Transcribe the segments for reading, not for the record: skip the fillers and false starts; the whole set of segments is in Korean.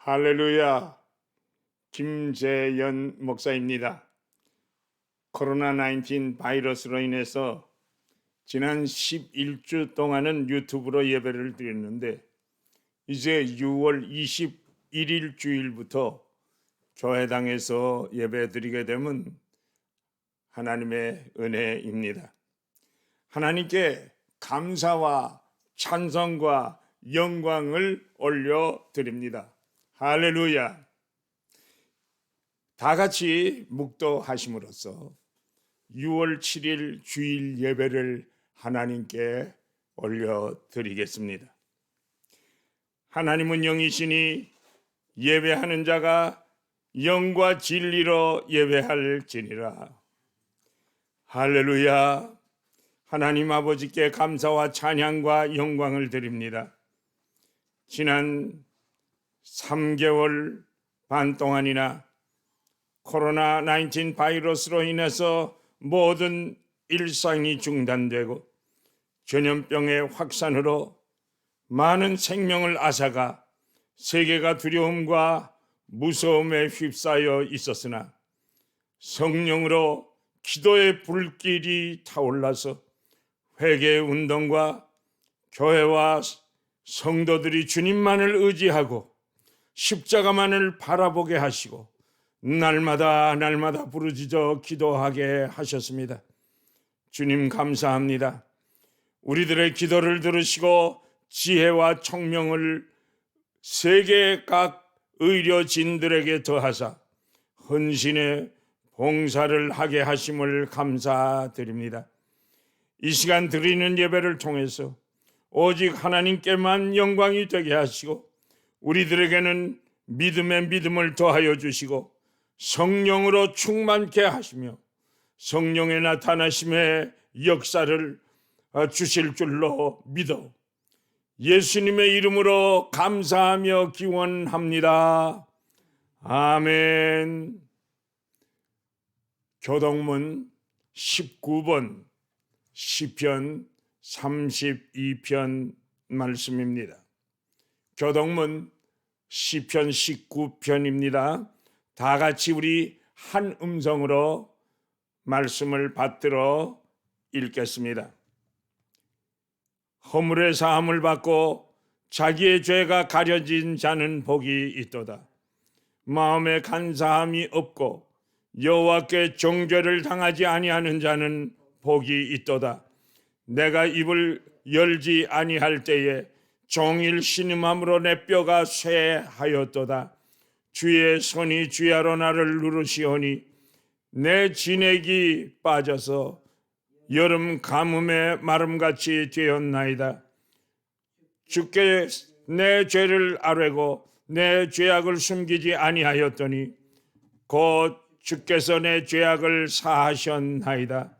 할렐루야. 김재연 목사입니다. 코로나19 바이러스로 인해서 지난 11주 동안은 유튜브로 예배를 드렸는데 이제 6월 21일 주일부터 교회당에서 예배 드리게 되면 하나님의 은혜입니다. 하나님께 감사와 찬송과 영광을 올려드립니다. 할렐루야. 다 같이 묵도하심으로써 6월 7일 주일 예배를 하나님께 올려드리겠습니다. 하나님은 영이시니 예배하는 자가 영과 진리로 예배할지니라. 할렐루야. 하나님 아버지께 감사와 찬양과 영광을 드립니다. 지난 3개월 반 동안이나 코로나19 바이러스로 인해서 모든 일상이 중단되고 전염병의 확산으로 많은 생명을 앗아가 세계가 두려움과 무서움에 휩싸여 있었으나 성령으로 기도의 불길이 타올라서 회개 운동과 교회와 성도들이 주님만을 의지하고 십자가만을 바라보게 하시고 날마다 부르짖어 기도하게 하셨습니다. 주님 감사합니다. 우리들의 기도를 들으시고 지혜와 총명을 세계 각 의료진들에게 더하사 헌신의 봉사를 하게 하심을 감사드립니다. 이 시간 드리는 예배를 통해서 오직 하나님께만 영광이 되게 하시고 우리들에게는 믿음의 믿음을 더하여 주시고 성령으로 충만케 하시며 성령의 나타나심의 역사를 주실 줄로 믿어 예수님의 이름으로 감사하며 기원합니다. 아멘. 교동문 19번 시편 32편 말씀입니다. 교동문 시편 19편입니다. 다 같이 우리 한 음성으로 말씀을 받들어 읽겠습니다. 허물의 사함을 받고 자기의 죄가 가려진 자는 복이 있도다. 마음에 간사함이 없고 여호와께 정죄를 당하지 아니하는 자는 복이 있도다. 내가 입을 열지 아니할 때에 종일 신음함으로 내 뼈가 쇠하였도다. 주의 손이 주야로 나를 누르시오니 내 진액이 빠져서 여름 가뭄의 마름같이 되었나이다. 주께 내 죄를 아뢰고 내 죄악을 숨기지 아니하였더니 곧 주께서 내 죄악을 사하셨나이다.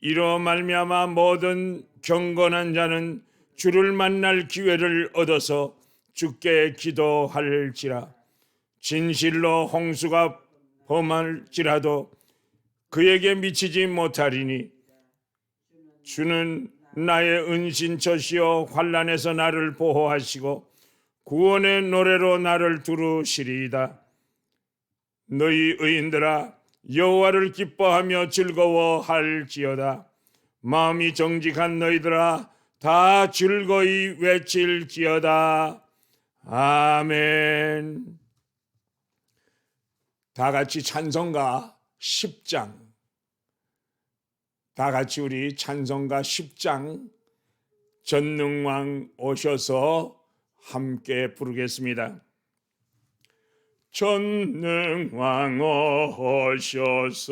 이로 말미암아 모든 경건한 자는 주를 만날 기회를 얻어서 주께 기도할지라. 진실로 홍수가 범할지라도 그에게 미치지 못하리니 주는 나의 은신처시요 환난에서 나를 보호하시고 구원의 노래로 나를 두루시리이다. 너희 의인들아 여호와를 기뻐하며 즐거워할지어다. 마음이 정직한 너희들아 다 즐거이 외칠지어다. 아멘. 다 같이 찬송가 10장, 다 같이 우리 찬송가 10장 전능왕 오셔서 함께 부르겠습니다. 전능왕 오셔서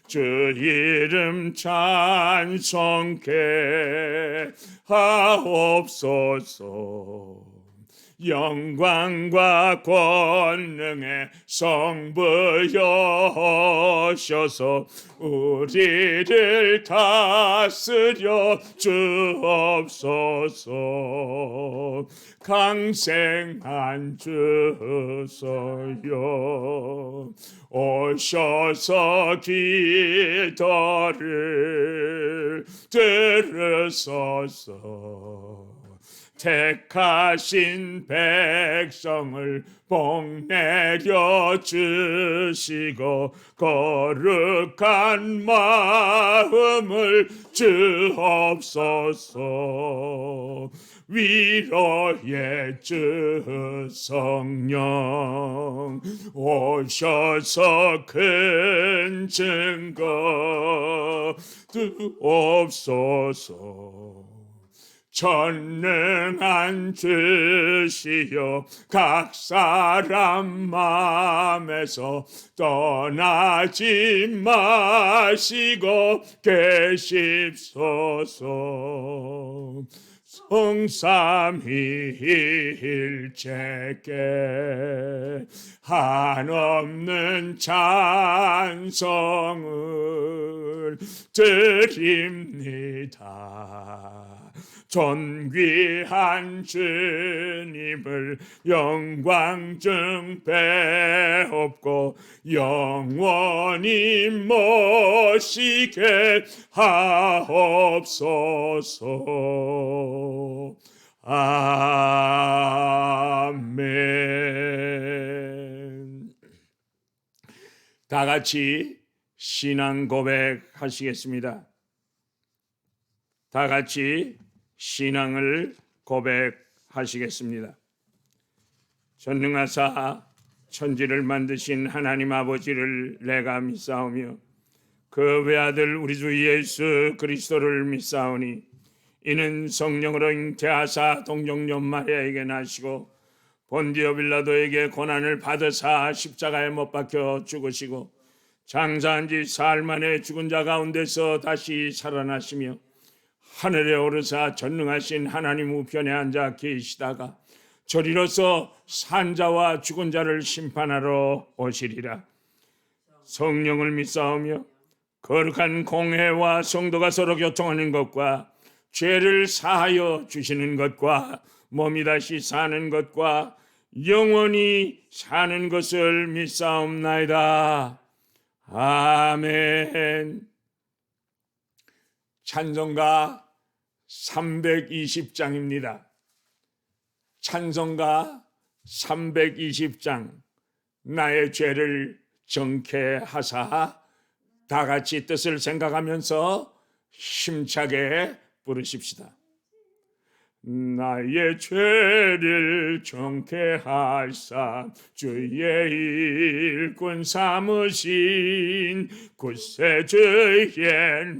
주 이름 찬송케 하옵소서. 영광과 권능의 성부여셔서 우리를 다스려 주옵소서. 강생한 주소요 오셔서 기도를 들으소서. 택하신 백성을 복내려 주시고 거룩한 마음을 주옵소서. 위로의 주 성령 오셔서 큰 증거 주옵소서. 전능한 주시여 각 사람 마음에서 떠나지 마시고 계십소서. 성삼위일체께 한없는 찬송을 드립니다. 존귀한 주님을 영광 중 배옵고 영원히 모시게 하옵소서. 아멘. 다 같이 신앙 고백하시겠습니다. 다 같이 신앙을 고백하시겠습니다. 전능하사 천지를 만드신 하나님 아버지를 내가 믿사오며 그 외아들 우리 주 예수 그리스도를 믿사오니 이는 성령으로 잉태하사 동정녀 마리아에게 나시고 본디오 빌라도에게 고난을 받으사 십자가에 못 박혀 죽으시고 장사한 지 사흘 만에 죽은 자 가운데서 다시 살아나시며 하늘에 오르사 전능하신 하나님 우편에 앉아 계시다가 저리로서 산자와 죽은 자를 심판하러 오시리라. 성령을 믿사오며 거룩한 공회와 성도가 서로 교통하는 것과 죄를 사하여 주시는 것과 몸이 다시 사는 것과 영원히 사는 것을 믿사옵나이다. 아멘. 찬송가 320장입니다. 찬송가 320장. 나의 죄를 정케하사. 다 같이 뜻을 생각하면서 힘차게 부르십시다. 나의 죄를 정케하사 주의 일꾼 삼으신 구세주의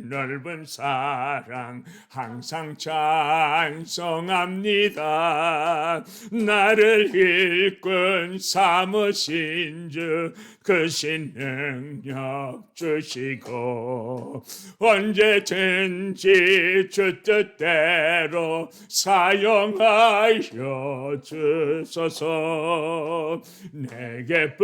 넓은 사랑 항상 찬송합니다. 나를 일꾼 삼으신 주 크신 능력 주시고 언제든지 주 뜻대로 사용하여 주소서. 내게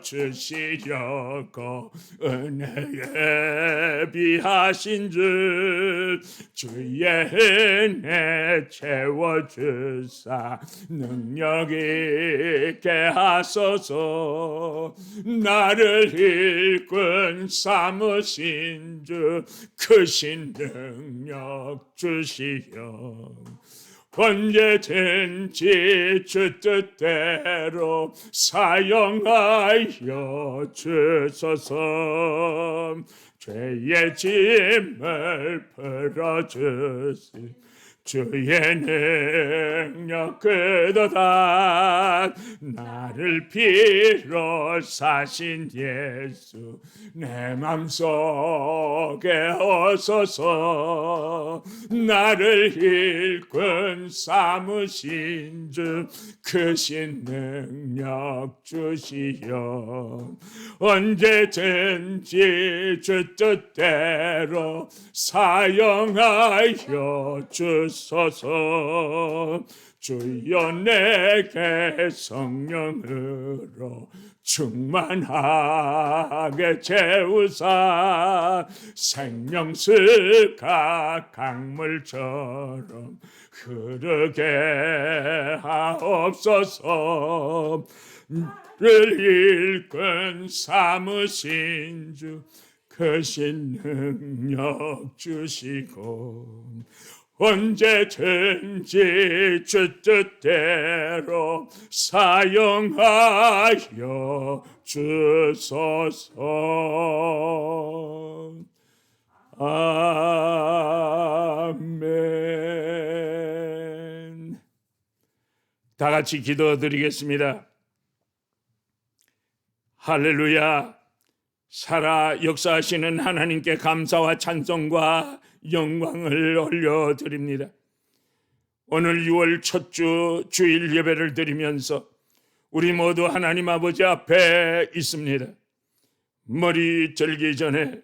부어주시려고 은혜에 비하신 주 주의 은혜 채워주사 능력 있게 하소서. 나를 일꾼 삼으신 주 크신 능력 주시여 언제든지 주 뜻대로 사용하여 주소서. 죄의 짐을 풀어주시 주의 능력 그도다. 나를 피로 사신 예수 내 맘속에 오소서. 나를 일꾼 삼으신 주 크신 능력 주시어 언제든지 주 뜻대로 사용하여 주소서. 주옵소서. 주여 내게 성령으로 충만하게 채우사 생명수가 강물처럼 흐르게 하옵소서. 를 일꾼 삼으신 주 크신 능력 주시고 언제든지 주 뜻대로 사용하여 주소서. 아멘. 다 같이 기도드리겠습니다. 할렐루야. 살아 역사하시는 하나님께 감사와 찬송과 영광을 올려드립니다. 오늘 6월 첫 주 주일 예배를 드리면서 우리 모두 하나님 아버지 앞에 있습니다. 머리 들기 전에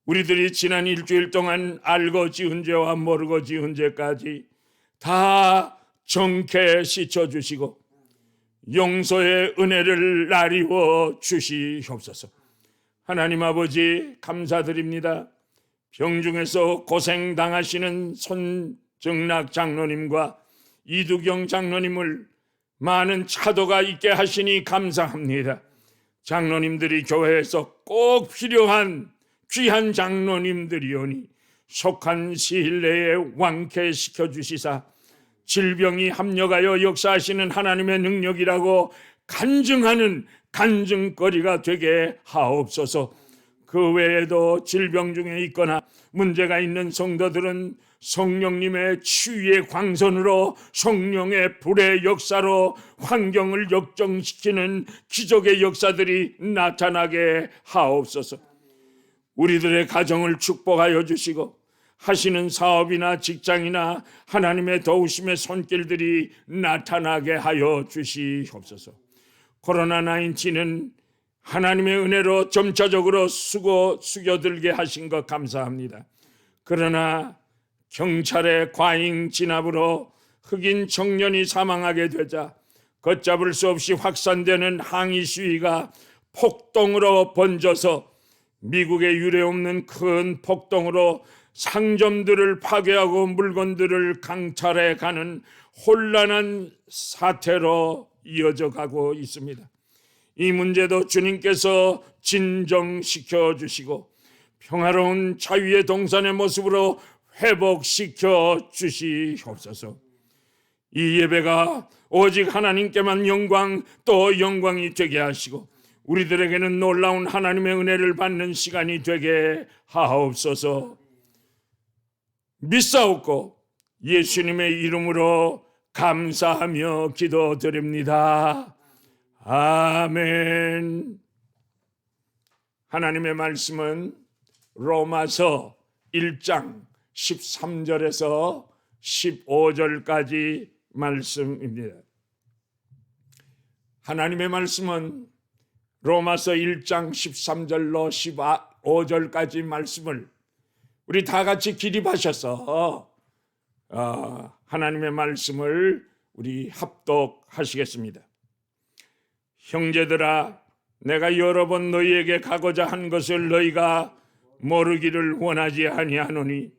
우리들이 지난 일주일 동안 알고 지은 죄와 모르고 지은 죄까지 다 정케 씻어주시고 용서의 은혜를 나리워 주시옵소서. 하나님 아버지 감사드립니다. 병중에서 고생당하시는 손정락 장로님과 이두경 장로님을 많은 차도가 있게 하시니 감사합니다. 장로님들이 교회에서 꼭 필요한 귀한 장로님들이오니 속한 시일 내에 완쾌시켜 주시사 질병이 합력하여 역사하시는 하나님의 능력이라고 간증하는 간증거리가 되게 하옵소서. 그 외에도 질병 중에 있거나 문제가 있는 성도들은 성령님의 치유의 광선으로 성령의 불의 역사로 환경을 역정시키는 기적의 역사들이 나타나게 하옵소서. 우리들의 가정을 축복하여 주시고 하시는 사업이나 직장이나 하나님의 도우심의 손길들이 나타나게 하여 주시옵소서. 코로나19는 하나님의 은혜로 점차적으로 숙여들게 하신 것 감사합니다. 그러나 경찰의 과잉 진압으로 흑인 청년이 사망하게 되자 걷잡을 수 없이 확산되는 항의 시위가 폭동으로 번져서 미국의 유례없는 큰 폭동으로 상점들을 파괴하고 물건들을 강탈해 가는 혼란한 사태로 이어져 가고 있습니다. 이 문제도 주님께서 진정시켜 주시고 평화로운 자유의 동산의 모습으로 회복시켜 주시옵소서. 이 예배가 오직 하나님께만 영광 또 영광이 되게 하시고 우리들에게는 놀라운 하나님의 은혜를 받는 시간이 되게 하옵소서. 믿사옵고 예수님의 이름으로 감사하며 기도드립니다. 아멘. 하나님의 말씀은 로마서 1장 13절에서 15절까지 말씀입니다. 하나님의 말씀은 로마서 1장 13절로 15절까지 말씀을 우리 다 같이 기립하셔서 하나님의 말씀을 우리 합독하시겠습니다. 형제들아, 내가 여러 번 너희에게 가고자 한 것을 너희가 모르기를 원하지 아니하노니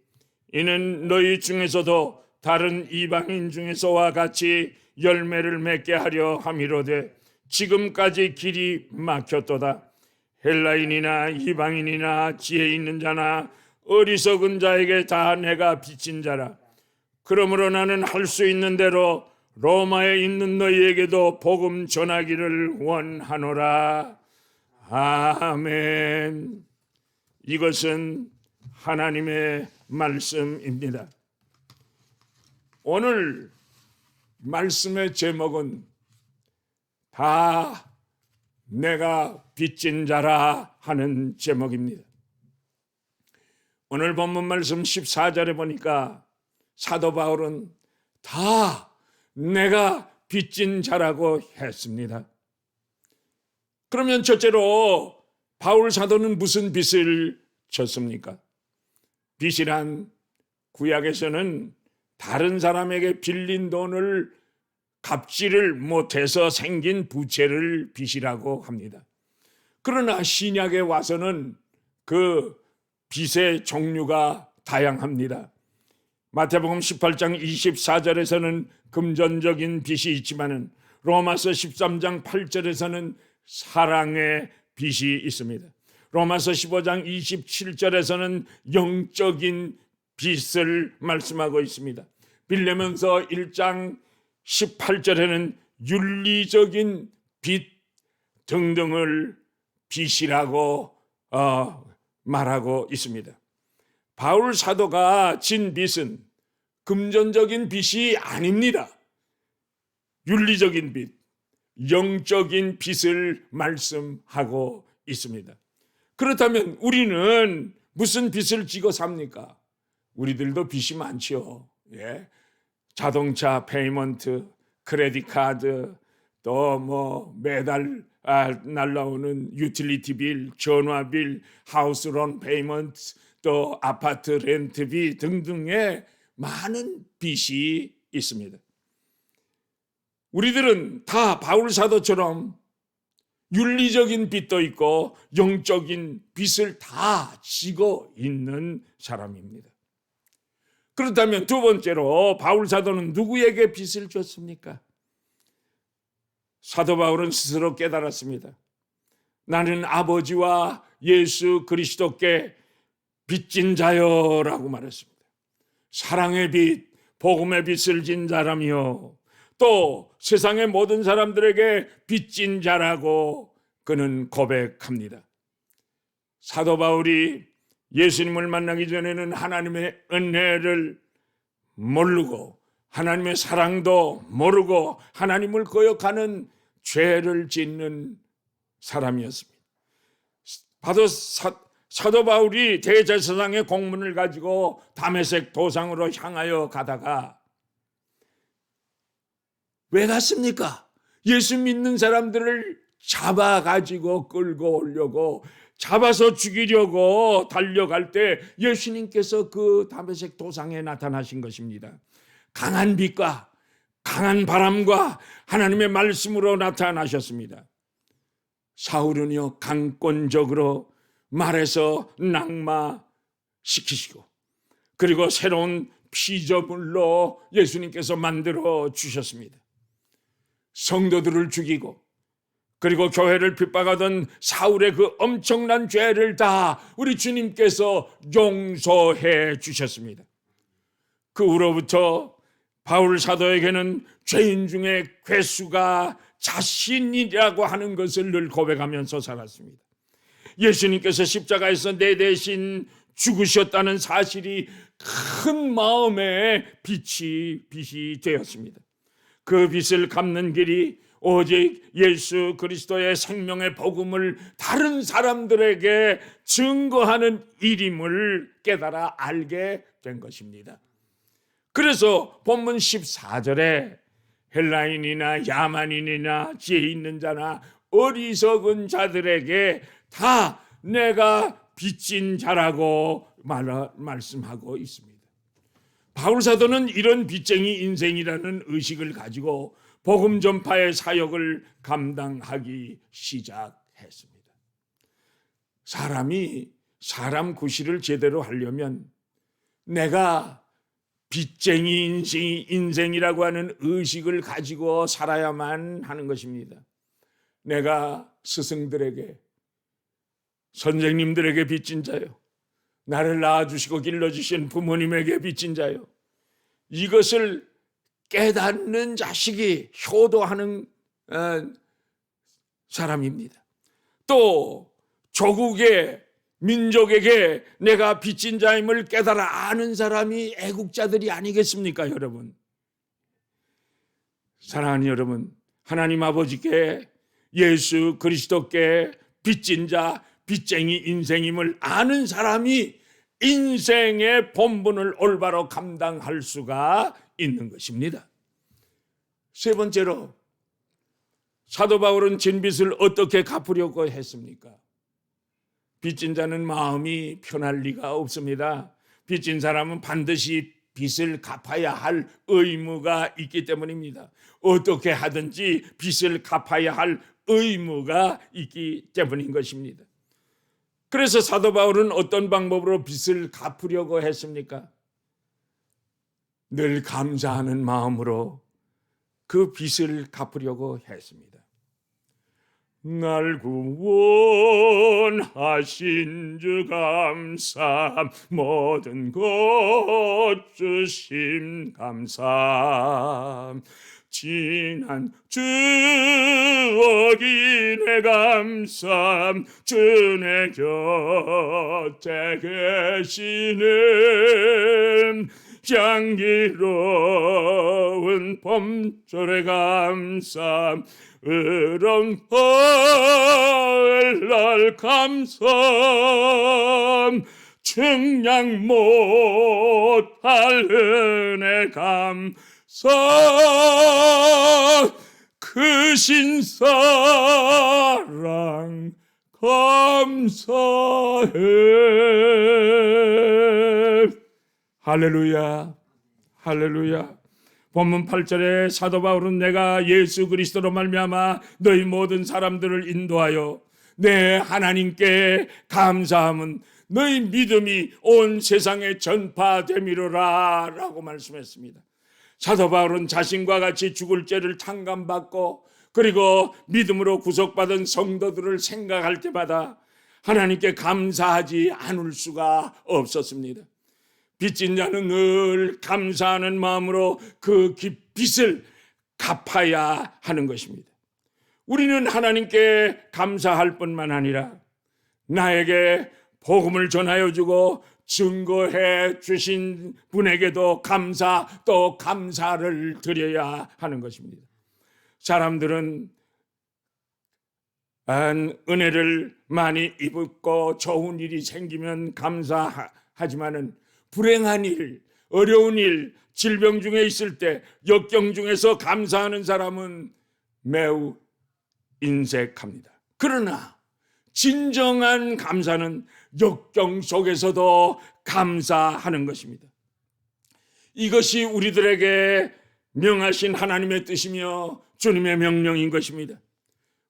이는 너희 중에서도 다른 이방인 중에서와 같이 열매를 맺게 하려 함이로되 지금까지 길이 막혔도다. 헬라인이나 이방인이나 지혜 있는 자나 어리석은 자에게 다 내가 비친 자라. 그러므로 나는 할 수 있는 대로 로마에 있는 너희에게도 복음 전하기를 원하노라. 아멘. 이것은 하나님의 말씀입니다. 오늘 말씀의 제목은 다 내가 빚진 자라 하는 제목입니다. 오늘 본문 말씀 14절에 보니까 사도 바울은 다 내가 빚진 자라고 했습니다. 그러면 첫째로 바울 사도는 무슨 빚을 졌습니까? 빚이란 구약에서는 다른 사람에게 빌린 돈을 갚지를 못해서 생긴 부채를 빚이라고 합니다. 그러나 신약에 와서는 그 빚의 종류가 다양합니다. 마태복음 18장 24절에서는 금전적인 빚이 있지만은 로마서 13장 8절에서는 사랑의 빚이 있습니다. 로마서 15장 27절에서는 영적인 빚을 말씀하고 있습니다. 빌레몬서 1장 18절에는 윤리적인 빚 등등을 빚이라고 말하고 있습니다. 바울 사도가 진 빚은 금전적인 빚이 아닙니다. 윤리적인 빚, 영적인 빚을 말씀하고 있습니다. 그렇다면 우리는 무슨 빚을 지고 삽니까? 우리들도 빚이 많죠. 예. 자동차 페이먼트, 크레딧 카드, 또 뭐 매달 날라오는 유틸리티 빌, 전화 빌, 하우스 론 페이먼트, 또 아파트 렌트비 등등의 많은 빚이 있습니다. 우리들은 다 바울 사도처럼 윤리적인 빚도 있고 영적인 빚을 다 지고 있는 사람입니다. 그렇다면 두 번째로 바울 사도는 누구에게 빚을 줬습니까? 사도 바울은 스스로 깨달았습니다. 나는 아버지와 예수 그리스도께 빚진 자여라고 말했습니다. 사랑의 빚, 복음의 빚을 진 사람이요, 또 세상의 모든 사람들에게 빚진 자라고 그는 고백합니다. 사도 바울이 예수님을 만나기 전에는 하나님의 은혜를 모르고 하나님의 사랑도 모르고 하나님을 거역하는 죄를 짓는 사람이었습니다. 사도 바울이 대제사장의 공문을 가지고 다메섹 도상으로 향하여 가다가 왜 갔습니까? 예수 믿는 사람들을 잡아가지고 끌고 오려고, 잡아서 죽이려고 달려갈 때 예수님께서 그 다메섹 도상에 나타나신 것입니다. 강한 빛과 강한 바람과 하나님의 말씀으로 나타나셨습니다. 사울은요, 강권적으로 말해서 낙마시키시고, 그리고 새로운 피조물로 예수님께서 만들어 주셨습니다. 성도들을 죽이고, 그리고 교회를 핍박하던 사울의 그 엄청난 죄를 다 우리 주님께서 용서해 주셨습니다. 그 후로부터 바울 사도에게는 죄인 중에 괴수가 자신이라고 하는 것을 늘 고백하면서 살았습니다. 예수님께서 십자가에서 내 대신 죽으셨다는 사실이 큰 마음의 빚이 되었습니다. 그 빚을 갚는 길이 오직 예수 그리스도의 생명의 복음을 다른 사람들에게 증거하는 일임을 깨달아 알게 된 것입니다. 그래서 본문 14절에 헬라인이나 야만인이나 지혜 있는 자나 어리석은 자들에게 다 내가 빚진 자라고 말씀하고 있습니다. 바울 사도는 이런 빚쟁이 인생이라는 의식을 가지고 복음 전파의 사역을 감당하기 시작했습니다. 사람이 사람 구실을 제대로 하려면 내가 빚쟁이 인생이라고 하는 의식을 가지고 살아야만 하는 것입니다. 내가 스승들에게, 선생님들에게 빚진 자요, 나를 낳아주시고 길러주신 부모님에게 빚진 자요, 이것을 깨닫는 자식이 효도하는 사람입니다. 또 조국의 민족에게 내가 빚진 자임을 깨달아 아는 사람이 애국자들이 아니겠습니까, 여러분? 사랑하는 여러분, 하나님 아버지께, 예수 그리스도께 빚진 자, 빚쟁이 인생임을 아는 사람이 인생의 본분을 올바로 감당할 수가 있는 것입니다. 세 번째로, 사도 바울은 진 빚을 어떻게 갚으려고 했습니까? 빚진 자는 마음이 편할 리가 없습니다. 빚진 사람은 반드시 빚을 갚아야 할 의무가 있기 때문입니다. 어떻게 하든지 빚을 갚아야 할 의무가 있기 때문인 것입니다. 그래서 사도 바울은 어떤 방법으로 빚을 갚으려고 했습니까? 늘 감사하는 마음으로 그 빚을 갚으려고 했습니다. 날 구원하신 주 감사, 모든 것 주심 감사, 지난 추억이 내 감사, 주내 곁에 계시는 향기로운 봄철의 감사, 의로운 날 감사, 측량 못할 은혜 감사, 크신 사랑 감사해. 할렐루야, 할렐루야. 본문 8절에 사도 바울은 내가 예수 그리스도로 말미암아 너희 모든 사람들을 인도하여 내 하나님께 감사함은 너희 믿음이 온 세상에 전파됨이로라 라고 말씀했습니다. 사도 바울은 자신과 같이 죽을 죄를 탕감받고 그리고 믿음으로 구속받은 성도들을 생각할 때마다 하나님께 감사하지 않을 수가 없었습니다. 빚진 자는 늘 감사하는 마음으로 그 빚을 갚아야 하는 것입니다. 우리는 하나님께 감사할 뿐만 아니라 나에게 복음을 전하여 주고 증거해 주신 분에게도 감사 또 감사를 드려야 하는 것입니다. 사람들은 은혜를 많이 입고 좋은 일이 생기면 감사하지만은 불행한 일, 어려운 일, 질병 중에 있을 때, 역경 중에서 감사하는 사람은 매우 인색합니다. 그러나 진정한 감사는 역경 속에서도 감사하는 것입니다. 이것이 우리들에게 명하신 하나님의 뜻이며 주님의 명령인 것입니다.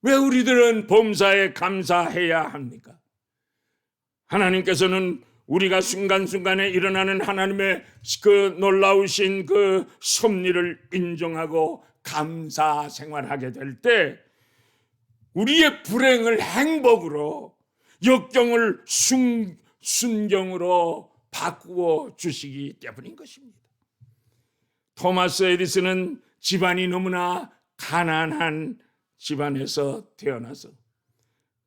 왜 우리들은 범사에 감사해야 합니까? 하나님께서는 우리가 순간순간에 일어나는 하나님의 그 놀라우신 그 섭리를 인정하고 감사 생활하게 될 때 우리의 불행을 행복으로, 역경을 순경으로 바꾸어 주시기 때문인 것입니다. 토마스 에디슨은 집안이 너무나 가난한 집안에서 태어나서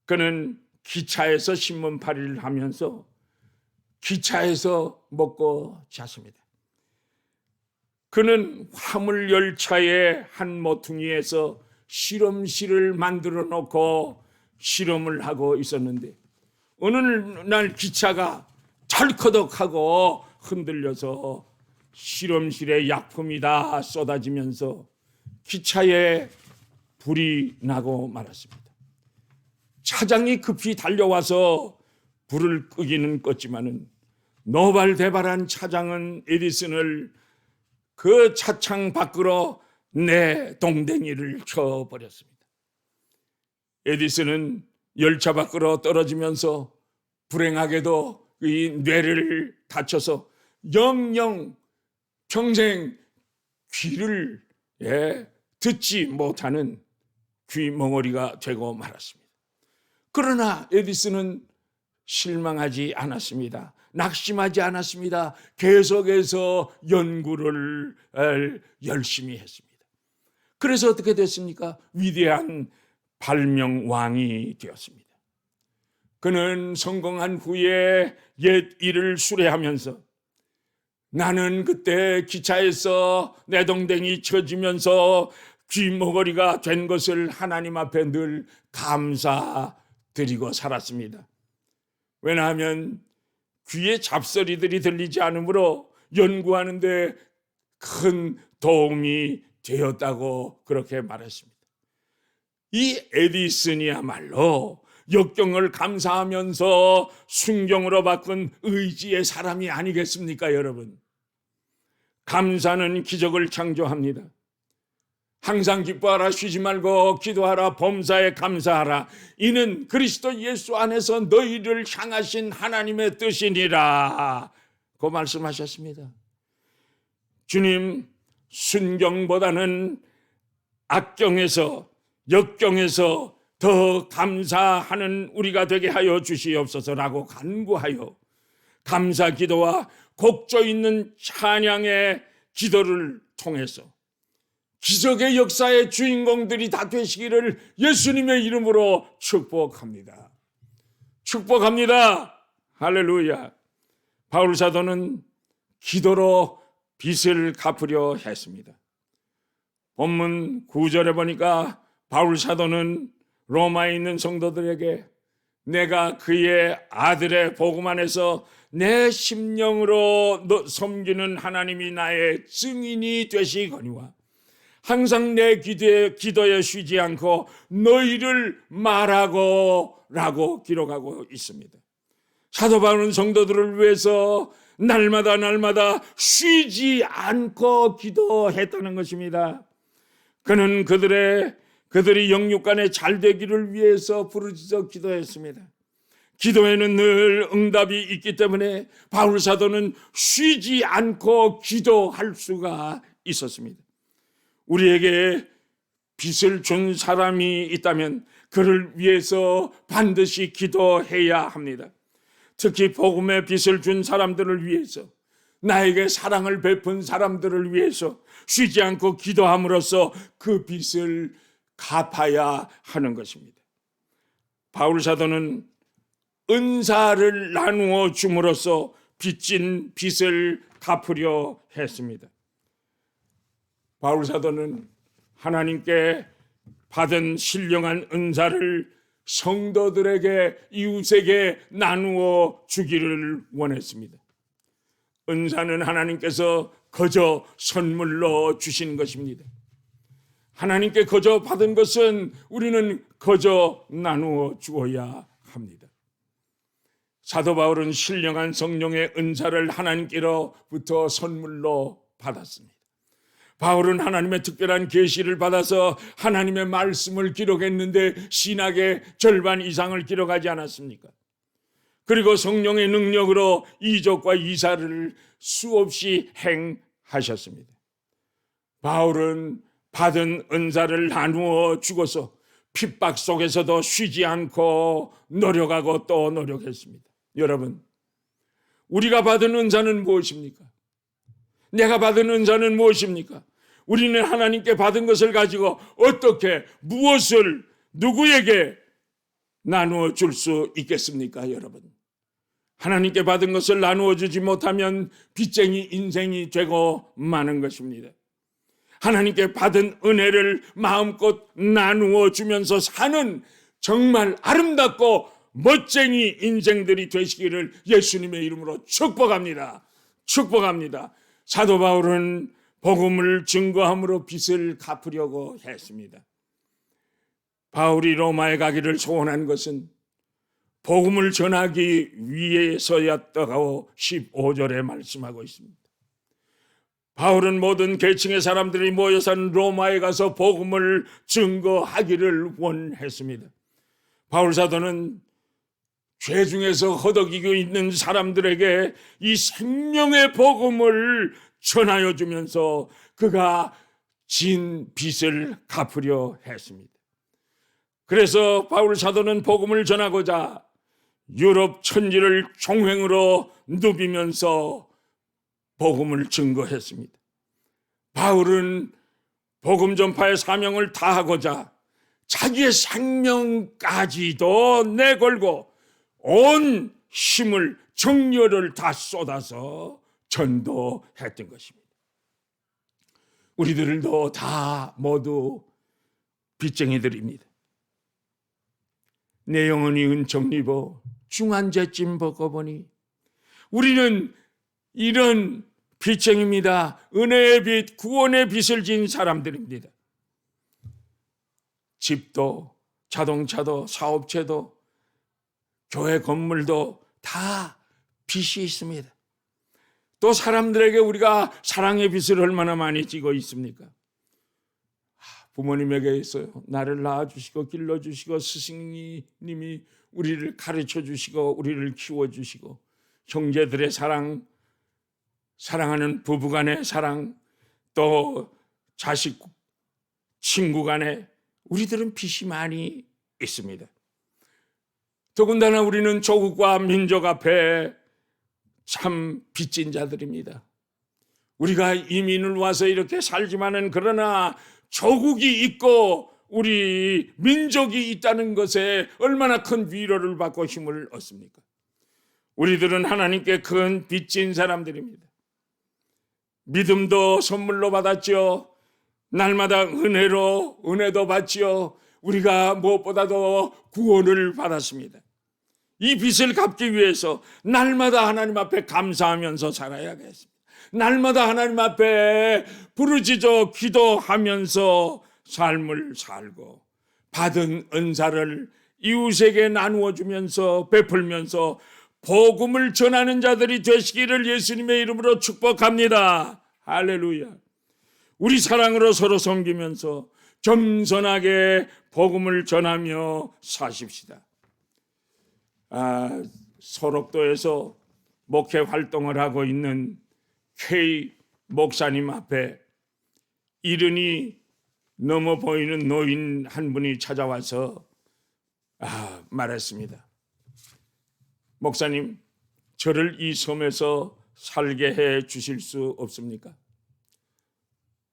그는 기차에서 신문팔이를 하면서 기차에서 먹고 잤습니다. 그는 화물 열차의 한 모퉁이에서 실험실을 만들어 놓고 실험을 하고 있었는데 어느 날 기차가 덜커덕하고 흔들려서 실험실에 약품이 다 쏟아지면서 기차에 불이 나고 말았습니다. 차장이 급히 달려와서 불을 끄기는 껐지만은 노발대발한 차장은 에디슨을 그 차창 밖으로 내 동댕이를 쳐버렸습니다. 에디슨은 열차 밖으로 떨어지면서 불행하게도 이 뇌를 다쳐서 영영 평생 귀를 듣지 못하는 귀멍어리가 되고 말았습니다. 그러나 에디슨은 실망하지 않았습니다. 낙심하지 않았습니다. 계속해서 연구를 열심히 했습니다. 그래서 어떻게 됐습니까? 위대한 발명왕이 되었습니다. 그는 성공한 후에 옛 일을 수레하면서 나는 그때 기차에서 내동댕이 쳐지면서 귀머거리가 된 것을 하나님 앞에 늘 감사드리고 살았습니다. 왜냐하면 귀에 잡소리들이 들리지 않으므로 연구하는데 큰 도움이 되었다고 그렇게 말했습니다. 이 에디슨이야말로 역경을 감사하면서 순경으로 바꾼 의지의 사람이 아니겠습니까, 여러분? 감사는 기적을 창조합니다. 항상 기뻐하라, 쉬지 말고 기도하라, 범사에 감사하라. 이는 그리스도 예수 안에서 너희를 향하신 하나님의 뜻이니라. 그 말씀하셨습니다. 주님, 순경보다는 악경에서, 역경에서 더 감사하는 우리가 되게 하여 주시옵소서라고 간구하여 감사 기도와 곡조 있는 찬양의 기도를 통해서 기적의 역사의 주인공들이 다 되시기를 예수님의 이름으로 축복합니다. 축복합니다. 할렐루야. 바울 사도는 기도로 빚을 갚으려 했습니다. 본문 9절에 보니까 바울 사도는 로마에 있는 성도들에게 내가 그의 아들의 복음 안에서 내 심령으로 섬기는 하나님이 나의 증인이 되시거니와 항상 내 기도에 쉬지 않고 너희를 말하고 라고 기록하고 있습니다. 사도 바울은 성도들을 위해서 날마다 쉬지 않고 기도했다는 것입니다. 그는 그들이 영육간에 잘 되기를 위해서 부르짖어 기도했습니다. 기도에는 늘 응답이 있기 때문에 바울 사도는 쉬지 않고 기도할 수가 있었습니다. 우리에게 빚을 준 사람이 있다면 그를 위해서 반드시 기도해야 합니다. 특히 복음의 빚을 준 사람들을 위해서, 나에게 사랑을 베푼 사람들을 위해서 쉬지 않고 기도함으로써 그 빚을 갚아야 하는 것입니다. 바울 사도는 은사를 나누어 줌으로써 빚진 빚을 갚으려 했습니다. 바울 사도는 하나님께 받은 신령한 은사를 성도들에게, 이웃에게 나누어 주기를 원했습니다. 은사는 하나님께서 거저 선물로 주신 것입니다. 하나님께 거저 받은 것은 우리는 거저 나누어 주어야 합니다. 사도 바울은 신령한 성령의 은사를 하나님께로부터 선물로 받았습니다. 바울은 하나님의 특별한 계시를 받아서 하나님의 말씀을 기록했는데 신학의 절반 이상을 기록하지 않았습니까? 그리고 성령의 능력으로 이적과 이사를 수없이 행하셨습니다. 바울은 받은 은사를 나누어 주고서 핍박 속에서도 쉬지 않고 노력하고 또 노력했습니다. 여러분, 우리가 받은 은사는 무엇입니까? 내가 받은 은사는 무엇입니까? 우리는 하나님께 받은 것을 가지고 어떻게, 무엇을, 누구에게 나누어 줄 수 있겠습니까, 여러분? 하나님께 받은 것을 나누어 주지 못하면 빚쟁이 인생이 되고 마는 것입니다. 하나님께 받은 은혜를 마음껏 나누어 주면서 사는 정말 아름답고 멋쟁이 인생들이 되시기를 예수님의 이름으로 축복합니다. 축복합니다. 사도 바울은 복음을 증거함으로 빚을 갚으려고 했습니다. 바울이 로마에 가기를 소원한 것은 복음을 전하기 위해서였다고 15절에 말씀하고 있습니다. 바울은 모든 계층의 사람들이 모여 사는 로마에 가서 복음을 증거하기를 원했습니다. 바울 사도는 죄 중에서 허덕이고 있는 사람들에게 이 생명의 복음을 전하여 주면서 그가 진 빚을 갚으려 했습니다. 그래서 바울 사도는 복음을 전하고자 유럽 천지를 종횡으로 누비면서 복음을 증거했습니다. 바울은 복음 전파의 사명을 다하고자 자기의 생명까지도 내걸고 온 힘을, 정열을 다 쏟아서 전도했던 것입니다. 우리들도 다 모두 빚쟁이들입니다. 내 영혼이 은총 입어 중한 죄짐 벗어보니, 우리는 이런 빚쟁입니다. 은혜의 빚, 구원의 빚을 진 사람들입니다. 집도, 자동차도, 사업체도, 교회 건물도 다 빚이 있습니다. 또 사람들에게 우리가 사랑의 빛을 얼마나 많이 띠고 있습니까? 부모님에게 있어요. 나를 낳아주시고 길러주시고 스승님이 우리를 가르쳐주시고 우리를 키워주시고 형제들의 사랑, 사랑하는 부부간의 사랑, 또 자식, 친구 간에 우리들은 빛이 많이 있습니다. 더군다나 우리는 조국과 민족 앞에 참 빚진 자들입니다. 우리가 이민을 와서 이렇게 살지만은 그러나 조국이 있고 우리 민족이 있다는 것에 얼마나 큰 위로를 받고 힘을 얻습니까? 우리들은 하나님께 큰 빚진 사람들입니다. 믿음도 선물로 받았죠. 날마다 은혜도 받지요. 우리가 무엇보다도 구원을 받았습니다. 이 빚을 갚기 위해서 날마다 하나님 앞에 감사하면서 살아야겠습니다. 날마다 하나님 앞에 부르짖어 기도하면서 삶을 살고 받은 은사를 이웃에게 나누어 주면서 베풀면서 복음을 전하는 자들이 되시기를 예수님의 이름으로 축복합니다. 할렐루야. 우리 사랑으로 서로 섬기면서 겸손하게 복음을 전하며 사십시다. 소록도에서 목회 활동을 하고 있는 K 목사님 앞에 이른이 넘어 보이는 노인 한 분이 찾아와서 말했습니다. 목사님, 저를 이 섬에서 살게 해 주실 수 없습니까?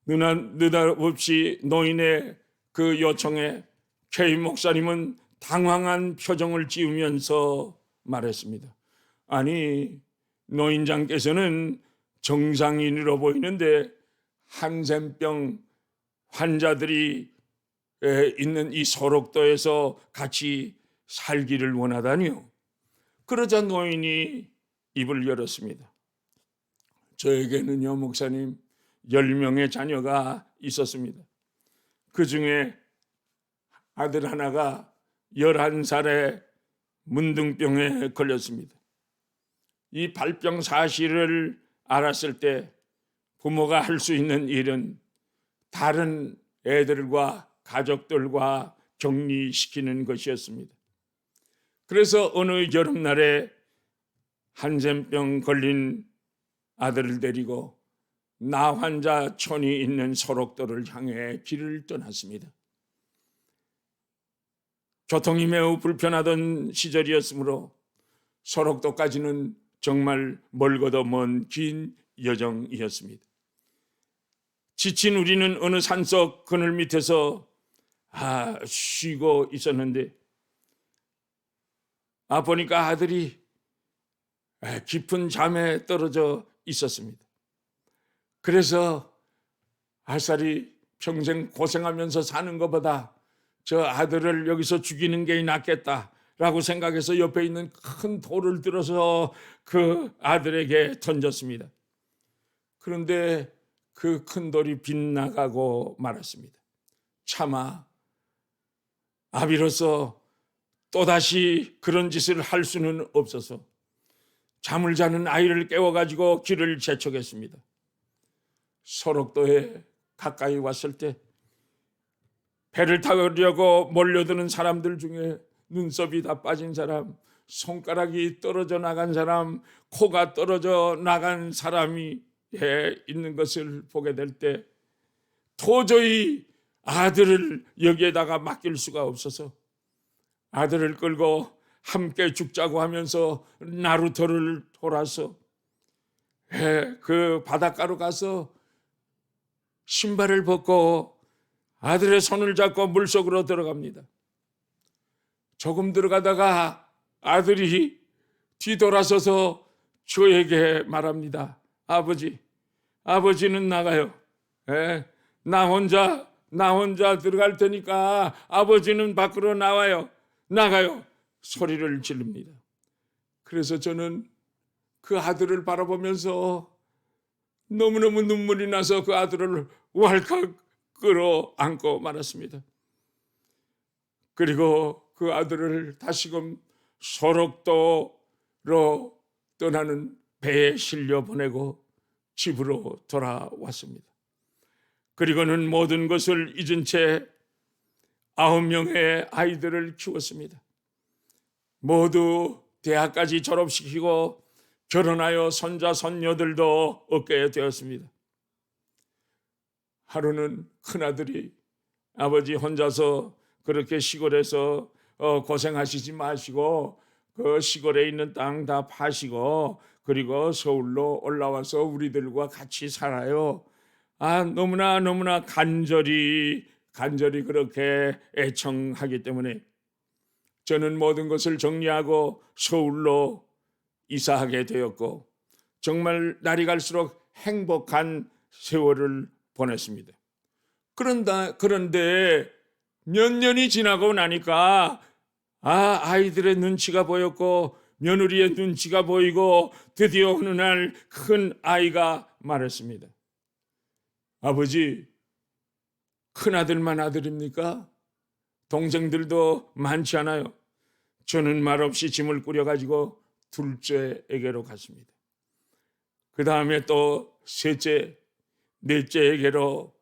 느닷없이 노인의 그 요청에 K 목사님은 당황한 표정을 지으면서 말했습니다. 아니, 노인장께서는 정상인으로 보이는데 한센병 환자들이 있는 이 소록도에서 같이 살기를 원하다니요. 그러자 노인이 입을 열었습니다. 저에게는요, 목사님, 10명의 자녀가 있었습니다. 그 중에 아들 하나가 11살에 문둥병에 걸렸습니다. 이 발병 사실을 알았을 때 부모가 할 수 있는 일은 다른 애들과 가족들과 격리시키는 것이었습니다. 그래서 어느 여름날에 한센병 걸린 아들을 데리고 나환자촌이 있는 소록도를 향해 길을 떠났습니다. 교통이 매우 불편하던 시절이었으므로 소록도까지는 정말 멀고도 먼 긴 여정이었습니다. 지친 우리는 어느 산속 그늘 밑에서 쉬고 있었는데 보니까 아들이 깊은 잠에 떨어져 있었습니다. 그래서 아싸리 평생 고생하면서 사는 것보다 저 아들을 여기서 죽이는 게 낫겠다라고 생각해서 옆에 있는 큰 돌을 들어서 그 아들에게 던졌습니다. 그런데 그 큰 돌이 빗나가고 말았습니다. 차마 아비로서 또다시 그런 짓을 할 수는 없어서 잠을 자는 아이를 깨워가지고 길을 재촉했습니다. 소록도에 가까이 왔을 때 배를 타려고 몰려드는 사람들 중에 눈썹이 다 빠진 사람, 손가락이 떨어져 나간 사람, 코가 떨어져 나간 사람이 있는 것을 보게 될 때 도저히 아들을 여기에다가 맡길 수가 없어서 아들을 끌고 함께 죽자고 하면서 나루터를 돌아서 그 바닷가로 가서 신발을 벗고 아들의 손을 잡고 물속으로 들어갑니다. 조금 들어가다가 아들이 뒤돌아서서 저에게 말합니다. 아버지는 나가요. 나 혼자 들어갈 테니까 아버지는 밖으로 나가요. 소리를 지릅니다. 그래서 저는 그 아들을 바라보면서 너무너무 눈물이 나서 그 아들을 왈칵 끌어안고 말았습니다. 그리고 그 아들을 다시금 소록도로 떠나는 배에 실려 보내고 집으로 돌아왔습니다. 그리고는 모든 것을 잊은 채 9명의 아이들을 키웠습니다. 모두 대학까지 졸업시키고 결혼하여 손자 손녀들도 얻게 되었습니다. 하루는 큰아들이 아버지 혼자서 그렇게 시골에서 고생하시지 마시고 그 시골에 있는 땅 다 파시고 그리고 서울로 올라와서 우리들과 같이 살아요. 너무나 간절히 그렇게 애청하기 때문에 저는 모든 것을 정리하고 서울로 이사하게 되었고 정말 날이 갈수록 행복한 세월을 보냈습니다. 그런데 몇 년이 지나고 나니까 아이들의 눈치가 보였고 며느리의 눈치가 보이고 드디어 어느 날 큰 아이가 말했습니다. 아버지, 큰아들만 아들입니까? 동생들도 많지 않아요. 저는 말없이 짐을 꾸려가지고 둘째에게로 갔습니다. 그 다음에 또 셋째, 넷째에게로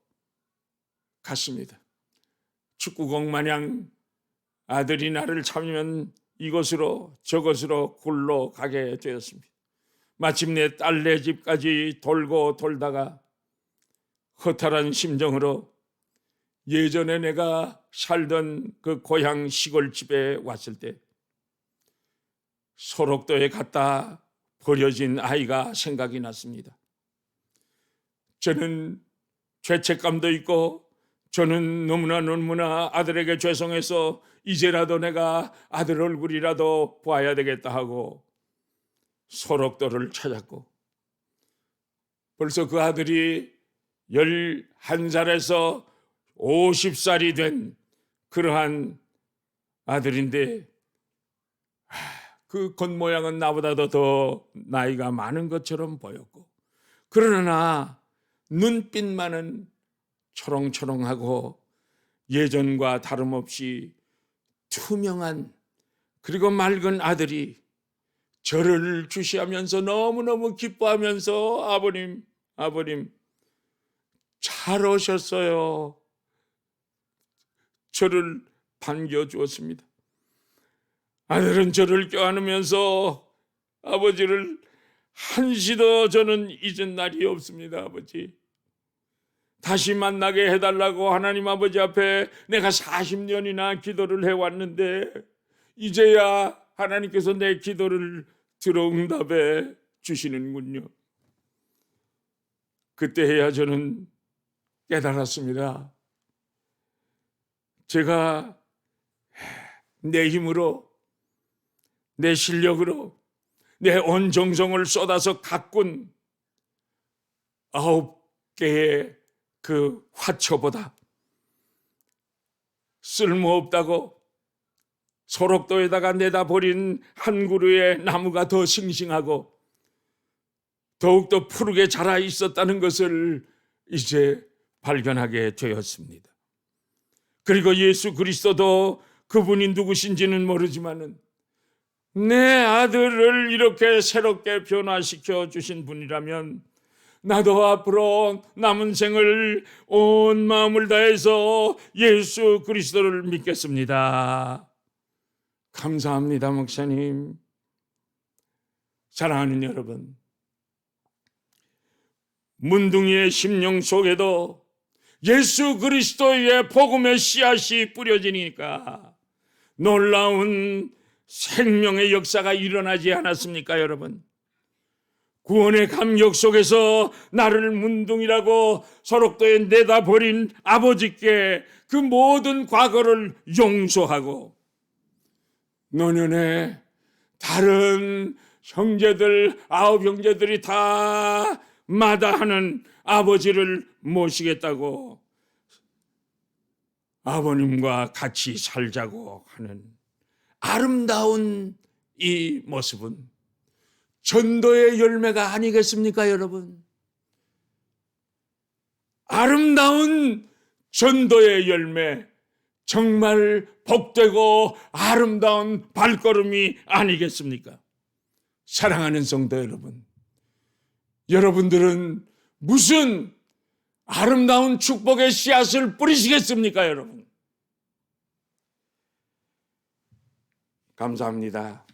갔습니다. 축구공 마냥 아들이 나를 참으면 이곳으로 저곳으로 굴러가게 되었습니다. 마침내 딸네 집까지 돌고 돌다가 허탈한 심정으로 예전에 내가 살던 그 고향 시골집에 왔을 때 소록도에 갔다 버려진 아이가 생각이 났습니다. 저는 죄책감도 있고 저는 너무나 아들에게 죄송해서 이제라도 내가 아들 얼굴이라도 봐야 되겠다 하고 소록도를 찾았고 벌써 그 아들이 11살에서 50살이 된 그러한 아들인데 그 겉모양은 나보다도 더 나이가 많은 것처럼 보였고 그러나 눈빛만은 초롱초롱하고 예전과 다름없이 투명한 그리고 맑은 아들이 저를 주시하면서 너무너무 기뻐하면서 아버님 잘 오셨어요. 저를 반겨주었습니다. 아들은 저를 껴안으면서 아버지를 한시도 저는 잊은 날이 없습니다. 아버지 다시 만나게 해달라고 하나님 아버지 앞에 내가 40년이나 기도를 해왔는데 이제야 하나님께서 내 기도를 들어 응답해 주시는군요. 그때야 저는 깨달았습니다. 제가 내 힘으로 내 실력으로 내 온 정성을 쏟아서 가꾼 9개의 그 화초보다 쓸모없다고 소록도에다가 내다 버린 한 그루의 나무가 더 싱싱하고 더욱더 푸르게 자라 있었다는 것을 이제 발견하게 되었습니다. 그리고 예수 그리스도도 그분이 누구신지는 모르지만은 내 아들을 이렇게 새롭게 변화시켜 주신 분이라면 나도 앞으로 남은 생을 온 마음을 다해서 예수 그리스도를 믿겠습니다. 감사합니다, 목사님. 사랑하는 여러분, 문둥이의 심령 속에도 예수 그리스도의 복음의 씨앗이 뿌려지니까 놀라운 생명의 역사가 일어나지 않았습니까, 여러분? 구원의 감격 속에서 나를 문둥이라고 소록도에 내다 버린 아버지께 그 모든 과거를 용서하고 노년에 다른 형제들 9형제들이 다 마다하는 아버지를 모시겠다고 아버님과 같이 살자고 하는 아름다운 이 모습은 전도의 열매가 아니겠습니까, 여러분? 아름다운 전도의 열매, 정말 복되고 아름다운 발걸음이 아니겠습니까? 사랑하는 성도 여러분, 여러분들은 무슨 아름다운 축복의 씨앗을 뿌리시겠습니까, 여러분? 감사합니다.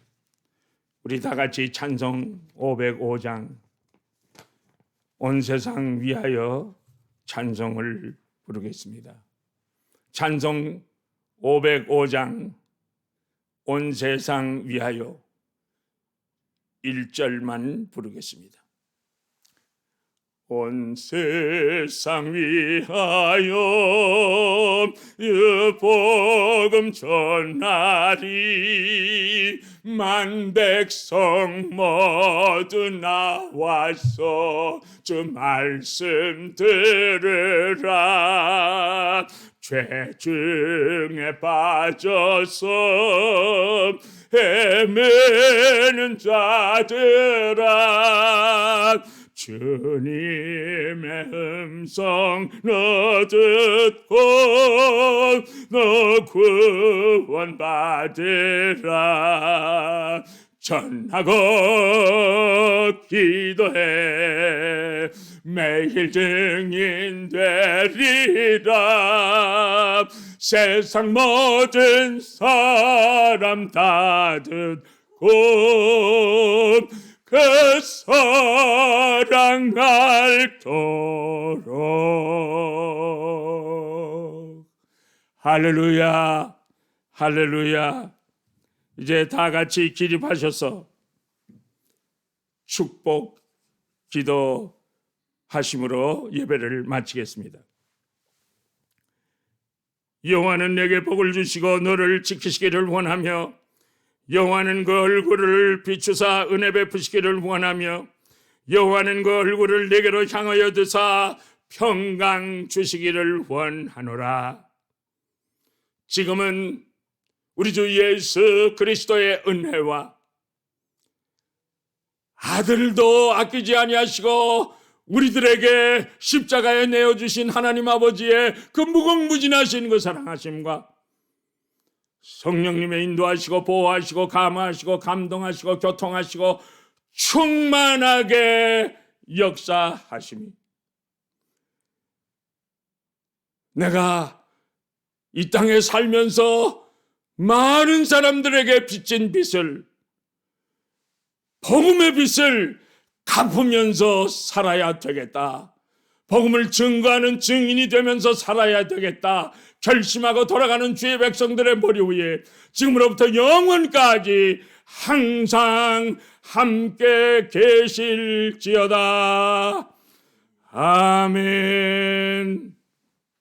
우리 다 같이 찬송 505장 온 세상 위하여 찬송을 부르겠습니다. 찬송 505장 온 세상 위하여 1절만 부르겠습니다. 온 세상 위하여 복음 전하리 만 백성 모두 나와서 주 말씀 들으라. 죄 중에 빠져서 헤매는 자들아, 주님의 음성 너 듣고 너 구원 받으라. 전하고 기도해 매일 증인 되리라. 세상 모든 사람 다 듣고 그 사랑 알도록. 할렐루야, 할렐루야. 이제 다 같이 기립하셔서 축복 기도하심으로 예배를 마치겠습니다. 여호와는 내게 복을 주시고 너를 지키시기를 원하며, 여호와는 그 얼굴을 비추사 은혜 베푸시기를 원하며, 여호와는 그 얼굴을 내게로 향하여 드사 평강 주시기를 원하노라. 지금은 우리 주 예수 그리스도의 은혜와 아들도 아끼지 아니하시고 우리들에게 십자가에 내어주신 하나님 아버지의 그 무궁무진하신 그 사랑하심과 성령님의 인도하시고 보호하시고 감화하시고 감동하시고 교통하시고 충만하게 역사하심이, 내가 이 땅에 살면서 많은 사람들에게 빚진 빚을, 복음의 빚을 갚으면서 살아야 되겠다. 복음을 증거하는 증인이 되면서 살아야 되겠다. 결심하고 돌아가는 주의 백성들의 머리 위에 지금으로부터 영원까지 항상 함께 계실지어다. 아멘.